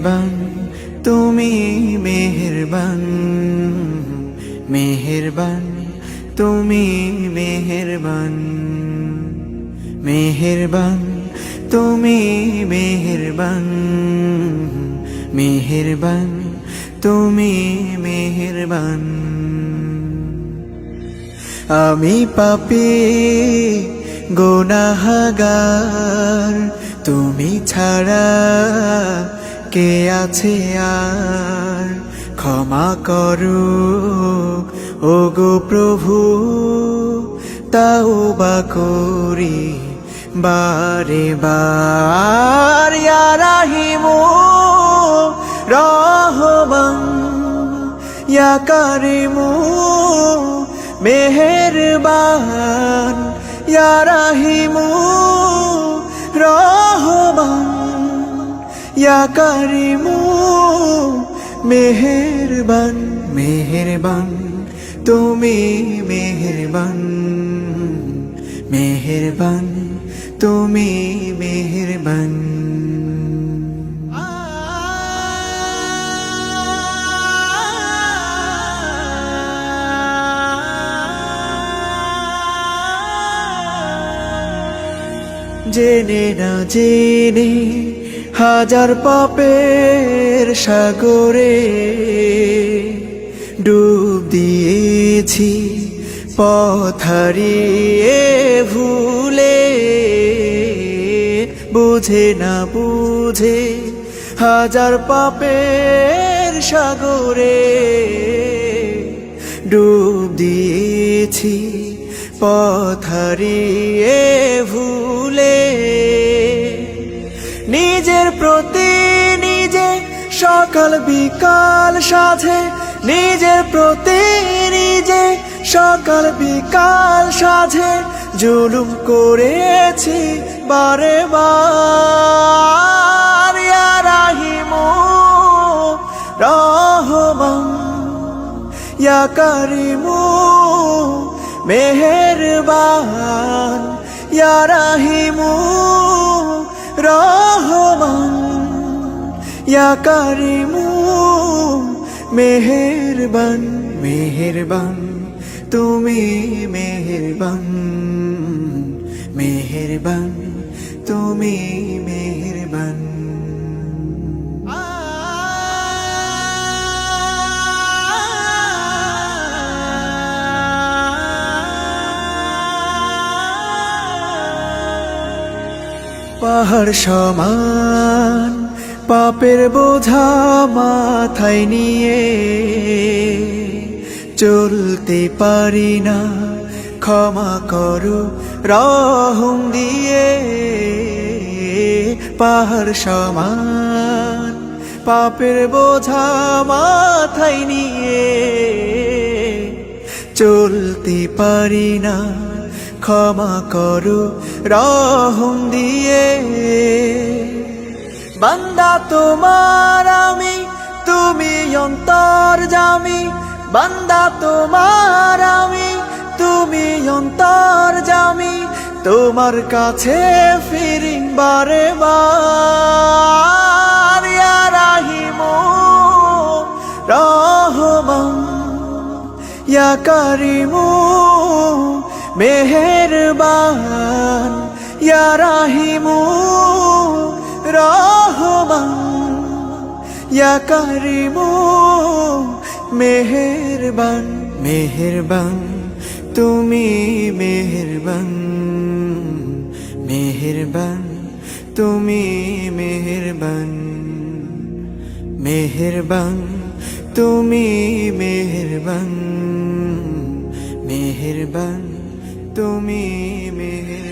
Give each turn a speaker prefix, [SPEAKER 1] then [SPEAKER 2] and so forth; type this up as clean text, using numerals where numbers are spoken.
[SPEAKER 1] মেহেরবান তুমি মেহেরবান, মেহেরবান তুমি মেহেরবান, মেহেরবান তুমি মেহেরবান, মেহেরবান তুমি মেহেরবান। আমি পাপী গুনাহগার, তুমি ছাড়া কে আছে আর? ক্ষমা করো ওগো প্রভু, তাওবা করি বারে বার। ইয়া রাহিমু রহমান, ইয়া কারিমু মেহেরবান, ইয়া রাহিমু রহমান, ইয়া কারিমু মেহেরবান। মেহেরবান তুমি মেহেরবান, মেহেরবান তুমি মেহেরবান। জেনে না জেনে হাজার পাপের সাগরে ডুব দিয়েছি, পথ হারিয়ে ভুলে। বুঝে না বুঝে হাজার পাপের সাগরে ডুব দিয়েছি, পথ হারিয়ে ভুলে। নিজের প্রতি নিজে সকাল বিকাল সাধে, নিজের প্রতি নিজে সকাল বিকাল সাধে জুলুম করেছি বারে বার। ইয়া রাহিমু রহমান, ইয়া কারিমু মেহেরবান, ইয়া রাহিমু রহমান, ইয়া কারিমু মেহেরবান। মেহেরবান তুমি মেহেরবান, মেহেরবান তুমি মেহেরবান। পাহাড় সমান পাপের বোঝা মাথায় নিয়ে চলতে পারি না, ক্ষমা করো রহম দিয়ে। পাহাড় সমান পাপের বোঝা মাথায় নিয়ে চলতে পারি না, ক্ষমা করো রহম দিয়ে। বান্দা তোমার আমি, তুমি অন্তর্যামী। বান্দা তোমার আমি, তুমি অন্তর্যামী। তোমার কাছে ফিরি বারে বার। ইয়া রাহিমু রহমান, ইয়া কারিমু মেহেরবান, ইয়া রাহিমু রহমান, ইয়া কারিমু মেহেরবান। মেহেরবান তুমি মেহেরবান, মেহেরবান তুমি মেহেরবান, মেহেরবান তুমি মেহেরবান, মেহেরবান তুমি মেহেরবান।